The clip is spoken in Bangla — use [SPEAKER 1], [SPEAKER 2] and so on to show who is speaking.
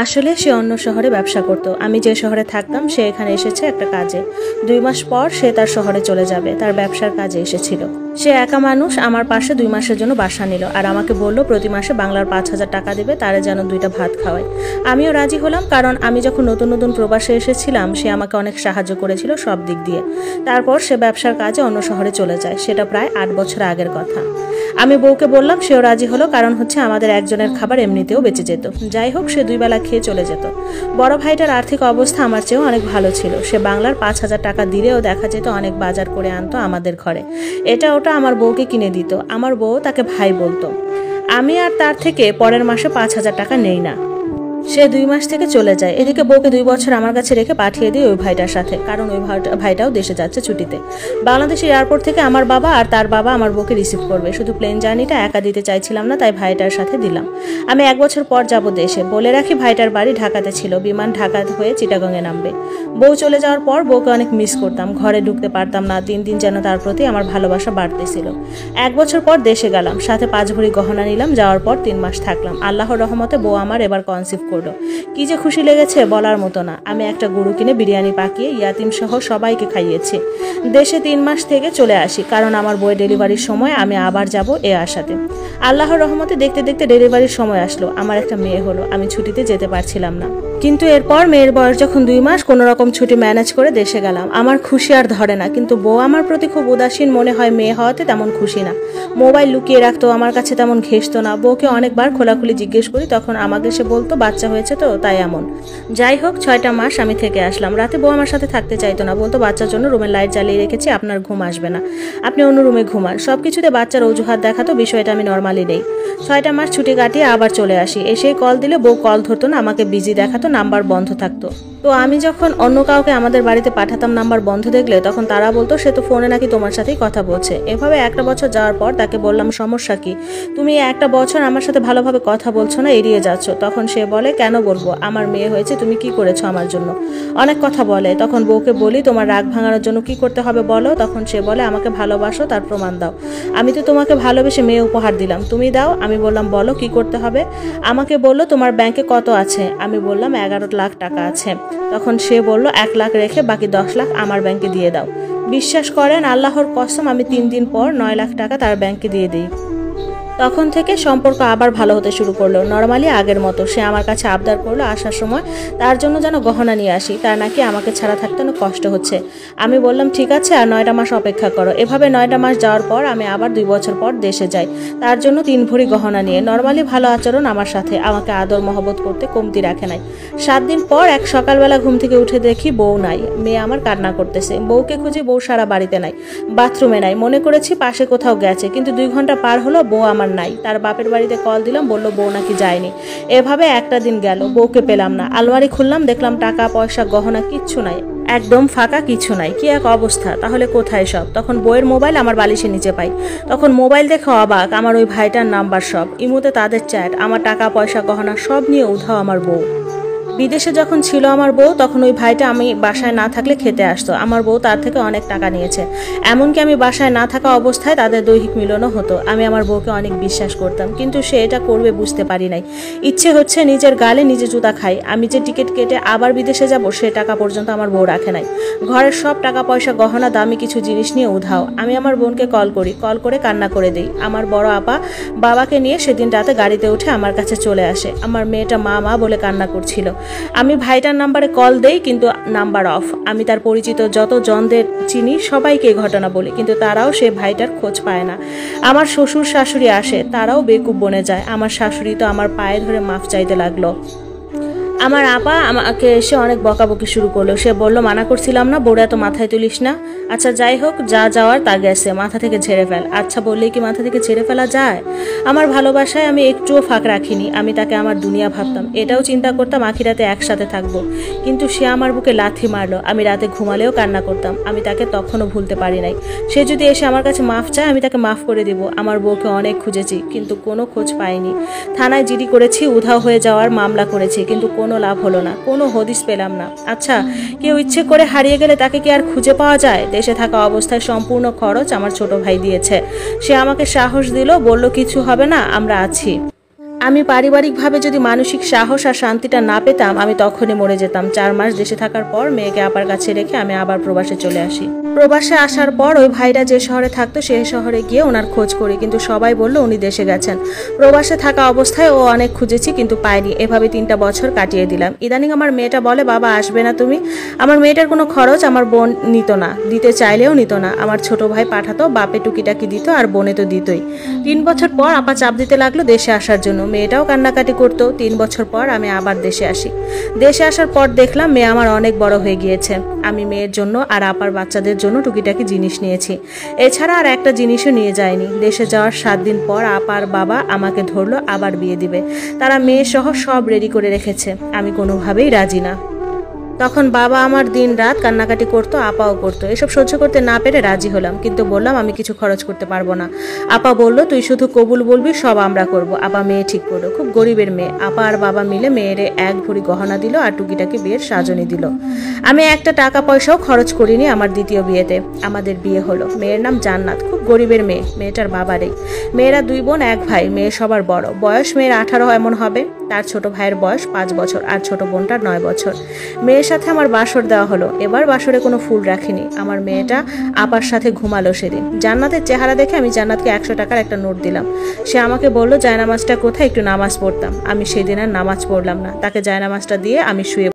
[SPEAKER 1] আসলে সে অন্য শহরে ব্যবসা করত। আমি যে শহরে থাকতাম সে এখানে এসেছে একটা কাজে। 2 মাস পর সে তার শহরে চলে যাবে, তার ব্যবসার কাজে এসেছিল। সে একা মানুষ, আমার পাশে 2 মাসের জন্য বাসা নিল আর আমাকে বলল প্রতি মাসে বাংলার 5,000 টাকা দেবে, তারে যেন 2টা ভাত খাওয়ায়। আমিও রাজি হলাম, কারণ আমি যখন নতুন নতুন প্রবাসে এসেছিলাম সে আমাকে অনেক সাহায্য করেছিল সব দিক দিয়ে। তারপর সে ব্যবসার কাজে অন্য শহরে চলে যায়, সেটা প্রায় 8 বছর আগের কথা। আমি বউকে বললাম, সেও রাজি হলো, কারণ হচ্ছে আমাদের একজনের খাবার এমনিতেও বেঁচে যেত। যাই হোক, সে 2 বেলা খেয়ে চলে যেত। বড় ভাইটার আর্থিক অবস্থা আমার চেয়েও অনেক ভালো ছিল। সে বাংলার 5,000 টাকা দিলেও দেখা যেত অনেক বাজার করে আনতো আমাদের ঘরে। এটা ওটা আমার বউকে কিনে দিত। আমার বউ তাকে ভাই বলতো। আমি আর তার থেকে পরের মাসে 5,000 টাকা নেই না। সে 2 মাস থেকে চলে যায়। এদিকে বউকে 2 বছর আমার কাছে রেখে পাঠিয়ে দিই ওই ভাইটার সাথে, কারণ ওই ভাইটাও দেশে যাচ্ছে ছুটিতে। বাংলাদেশের এয়ারপোর্ট থেকে আমার বাবা আর তার বাবা আমার বউকে রিসিভ করবে। শুধু প্লেন জার্নিটা একা দিতে চাইছিলাম না, তাই ভাইটার সাথে দিলাম। আমি 1 বছর পর যাব দেশে। বলে রাখি, ভাইটার বাড়ি ঢাকাতে ছিল, বিমান ঢাকা হয়ে চিটাগংয়ে নামবে। বউ চলে যাওয়ার পর বউকে অনেক মিস করতাম, ঘরে ঢুকতে পারতাম না। দিন দিন যেন তার প্রতি আমার ভালোবাসা বাড়তেছিল। 1 বছর পর দেশে গেলাম, সাথে 5 ভরি গহনা নিলাম। যাওয়ার পর 3 মাস থাকলাম। আল্লাহর রহমতে বউ আমার এবার কনসিভ করলো। কি যে খুশি লেগেছে বলার মতো না। আমি একটা গরু কিনে বিরিয়ানি পাকিয়ে ইয়াতিম সহ সবাইকে খাইয়েছি। দেশে 3 মাস থেকে চলে আসি, কারণ আমার বউয়ের ডেলিভারির সময় আমি আবার যাব এ আশাতে। আল্লাহর রহমতে দেখতে দেখতে ডেলিভারির সময় আসলো। আমার একটা মেয়ে হলো। আমি ছুটিতে যেতে পারছিলাম না, কিন্তু এরপর মেয়ের বয়স যখন 2 মাস, কোনো রকম ছুটি ম্যানেজ করে দেশে গেলাম। আমার খুশি আর ধরে না, কিন্তু বউ আমার প্রতি খুব উদাসীন মনে হয়। মেয়ে হওয়াতে তেমন খুশি না। মোবাইল লুকিয়ে রাখতো, আমার কাছে তেমন ঘেঁষতো না। বউকে অনেকবার খোলাখুলি জিজ্ঞেস করি, তখন আমাকে সে বলতো বাচ্চা হয়েছে তো তাই এমন। যাই হোক, 6টা মাস আমি থেকে আসলাম। রাতে বউ আমার সাথে থাকতে চাইতো না, বলতো বাচ্চার জন্য রুমের লাইট জ্বালিয়ে রেখেছি, আপনার ঘুম আসবে না, আপনি অন্য রুমে ঘুমান। সবকিছুতে বাচ্চার অজুহাত দেখাতো, বিষয়টা আমি নর্মালি নেই। 6টা মাস ছুটি কাটিয়ে আবার চলে আসি। এসেই কল দিলে বউ কল ধরতো না, আমাকে বিজি দেখাতো, নাম্বার বন্ধ থাকতো। তো আমি যখন অন্য কাউকে আমাদের বাড়িতে পাঠাতাম নাম্বার বন্ধ দেখলে, তখন তারা বলতো সে তো ফোনে নাকি তোমার সাথেই কথা বলছে। এভাবে 1টা বছর যাওয়ার পর তাকে বললাম, সমস্যা কি? তুমি 1টা বছর আমার সাথে ভালোভাবে কথা বলছো না, এড়িয়ে যাচ্ছ। তখন সে বলে, কেন বলবো, আমার মেয়ে হয়েছে, তুমি কি করেছো আমার জন্য? অনেক কথা বলে। তখন বউকে বলি, তোমার রাগ ভাঙানোর জন্য কি করতে হবে বলো। তখন সে বলে, আমাকে ভালোবাসো তার প্রমাণ দাও। আমি তো তোমাকে ভালোবেসে মেয়ে উপহার দিলাম, তুমি দাও। আমি বললাম, বলো কি করতে হবে। আমাকে বললো, তোমার ব্যাংকে কত আছে? আমি বললাম 11 লাখ টাকা আছে। তখন সে বলল, 1 লাখ রেখে বাকি 10 লাখ আমার ব্যাংকে দিয়ে দাও। বিশ্বাস করেন, আল্লাহর কসম, আমি 3 দিন পর 9 লাখ টাকা তার ব্যাংকে দিয়ে দিই। তখন থেকে সম্পর্ক আবার ভালো হতে শুরু করলো, নর্মালি আগের মতো। সে আমার কাছে আবদার করলো আসার সময় তার জন্য যেন গহনা নিয়ে আসি, তার নাকি আমাকে ছাড়া থাকতে অনেক কষ্ট হচ্ছে। আমি বললাম ঠিক আছে, আর 9টা মাস অপেক্ষা করো। এভাবে 9টা মাস যাওয়ার পর আমি আবার 2 বছর পর দেশে যাই, তার জন্য 3 ভরি গহনা নিয়ে। নর্মালি ভালো আচরণ আমার সাথে, আমাকে আদর মহব্বত করতে কমতি রাখে নাই। 7 দিন পর এক সকালবেলা ঘুম থেকে উঠে দেখি বউ নাই। মেয়ে আমার কান্না করতেছে। বউকে খুঁজি, বউ সারা বাড়িতে নাই, বাথরুমে নাই। মনে করেছি পাশে কোথাও গেছে, কিন্তু 2 ঘন্টা পার হলো, বউ আমার নাই। তার বাপের বাড়িতে কল দিলাম, বললো বউ নাকি যায়নি। এভাবে একটা দিন গেল, বউকে পেলাম না। আলমারি খুললাম, দেখলাম টাকা পয়সা গহনা কিচ্ছু নাই, একদম ফাঁকা, কিছু নাই। কি এক অবস্থা, তাহলে কোথায় সব? তখন বউয়ের মোবাইল আমার বালিশের নিচে পাই। তখন মোবাইল দেখে অবাক, আমার ওই ভাইটার নাম্বার সব, ইমোতে তাদের চ্যাট, আমার টাকা পয়সা গহনা সব নিয়ে উধাও আমার বউ। বিদেশে যখন ছিল আমার বউ, তখন ওই ভাইটা আমি বাসায় না থাকলে খেতে আসতো। আমার বউ তার থেকে অনেক টাকা নিয়েছে, এমনকি আমি বাসায় না থাকা অবস্থায় তাদের দৈহিক মিলনও হতো। আমি আমার বউকে অনেক বিশ্বাস করতাম, কিন্তু সে এটা করবে বুঝতে পারি নাই। ইচ্ছে হচ্ছে নিজের গালে নিজে জুতা খাই। আমি যে টিকিট কেটে আবার বিদেশে যাব, সে টাকা পর্যন্ত আমার বউ রাখে নাই। ঘরের সব টাকা পয়সা গহনা দামি কিছু জিনিস নিয়ে উধাও। আমি আমার বোনকে কল করি, কল করে কান্না করে দিই। আমার বড় আপা বাবাকে নিয়ে সেদিন রাতে গাড়িতে উঠে আমার কাছে চলে আসে। আমার মেয়েটা মা মা বলে কান্না করছিল। আমি ভাইটার নাম্বারে কল দেই, কিন্তু নাম্বার অফ। আমি তার পরিচিত যত জনদের চিনি সবাইকে এই ঘটনা বলি, কিন্তু তারাও সে ভাইটার খোঁজ পায় না। আমার শ্বশুর শাশুড়ি আসে, তারাও বেকুব বনে যায়। আমার শাশুড়ি তো আমার পায়ে ধরে মাফ চাইতে লাগলো। আমার আপা আমাকে এসে অনেক বকাবকি শুরু করলো। সে বলল, মানা করছিলাম না, বউরা তো মাথায় তুলিস না। আচ্ছা যাই হোক, যা যাওয়ার তা গেছে, মাথা থেকে ঝেড়ে ফেল। আচ্ছা বললেই কি মাথা থেকে ঝেড়ে ফেলা যায়? আমার ভালোবাসায় আমি একটুও ফাঁক রাখিনি। আমি তাকে আমার দুনিয়া ভাবতাম, এটাও চিন্তা করতাম আখিরাতে একসাথে থাকবো। কিন্তু সে আমার বুকে লাথি মারলো। আমি রাতে ঘুমালেও কান্না করতাম। আমি তাকে তখনও ভুলতে পারি নাই। সে যদি এসে আমার কাছে মাফ চায়, আমি তাকে মাফ করে দিব। আমার বউকে অনেক খুঁজেছি, কিন্তু কোনো খোঁজ পাইনি। থানায় জিডি করেছি, উধাও হয়ে যাওয়ার মামলা করেছি, কিন্তু কোনো লাভ হলো না, কোনো হদিস পেলাম না। আচ্ছা, কেউ ইচ্ছে করে হারিয়ে গেলে তাকে কি আর খুঁজে পাওয়া যায়? দেশে থাকা অবস্থায় সম্পূর্ণ খরচ আমার ছোট ভাই দিয়েছে। সে আমাকে সাহস দিল, বলল কিছু হবে না, আমরা আছি। আমি পারিবারিকভাবে যদি মানসিক সাহস আর শান্তিটা না পেতাম আমি তখনই মরে যেতাম। 4 মাস দেশে থাকার পর মেয়েকে আপার কাছে রেখে আমি আবার প্রবাসে চলে আসি। প্রবাসে আসার পর ওই ভাইরা যে শহরে থাকতো সেই শহরে গিয়ে ওনার খোঁজ করি, কিন্তু সবাই বললো উনি দেশে গেছেন। প্রবাসে থাকা অবস্থায় ও অনেক খুঁজেছি কিন্তু পাইনি। এভাবে 3টা বছর কাটিয়ে দিলাম। ইদানিং আমার মেয়েটা বলে, বাবা আসবে না তুমি? আমার মেয়েটার কোনো খরচ আমার বোন নিত না, দিতে চাইলেও নিত না। আমার ছোট ভাই পাঠাতো, বাপে টুকিটাকি দিত আর বোনে তো দিতই। 3 বছর পর আপা চাপ দিতে লাগলো দেশে আসার জন্য। মেয়েটাও কান্নাকাটি করতো। 3 বছর পর আমি আবার দেশে আসি। দেশে আসার পর দেখলাম মেয়ে আমার অনেক বড় হয়ে গিয়েছে। আমি মেয়ের জন্য আর আপার বাচ্চাদের জন্য টুকিটাকি জিনিস নিয়েছি, এছাড়া আর একটা জিনিসও নিয়ে যায়নি। দেশে যাওয়ার 7 দিন পর আপার বাবা আমাকে ধরলো আবার বিয়ে দিবে। তারা মেয়ে সহ সব রেডি করে রেখেছে। আমি কোনোভাবেই রাজি না। তখন বাবা আমার দিন রাত কান্নাকাটি করতো, আপাও করতো। এসব সহ্য করতে না পেরে রাজি হলাম, কিন্তু বললাম আমি কিছু খরচ করতে পারবো না। আপা বলল, তুই শুধু কবুল বলবি, সব আমরা করব। আপা মেয়ে ঠিক করলো, খুব গরিবের মেয়ে। আপা আর বাবা মিলে মেয়েরে 1 ভরি গহনা দিল আর টুকিটাকি বিয়ের সাজনি দিল। আমি একটা টাকা পয়সাও খরচ করিনি আমার দ্বিতীয় বিয়েতে। আমাদের বিয়ে হলো। মেয়ের নাম জান্নাত, খুব গরিবের মেয়ে। মেয়েটার বাবারই। মেয়েরা 2 বোন 1 ভাই। মেয়ে সবার বড়, বয়স মেয়ের 18 এমন হবে। তার ছোট ভাইয়ের বয়স 5 বছর আর ছোট বোনটার 9 বছর। মেয়ের সাথে আমার বাসর দেওয়া হলো। এবার বাসরে কোনো ফুল রাখিনি। আমার মেয়েটা আপার সাথে ঘুমালো সেদিন। জান্নাতের চেহারা দেখে আমি জান্নাতকে 100 টাকার একটা নোট দিলাম। সে আমাকে বলল, জায়নামাজটা কোথায়, একটু নামাজ পড়তাম। আমি সেদিন আর নামাজ পড়লাম না। তাকে জায়নামাজটা দিয়ে আমি শুয়ে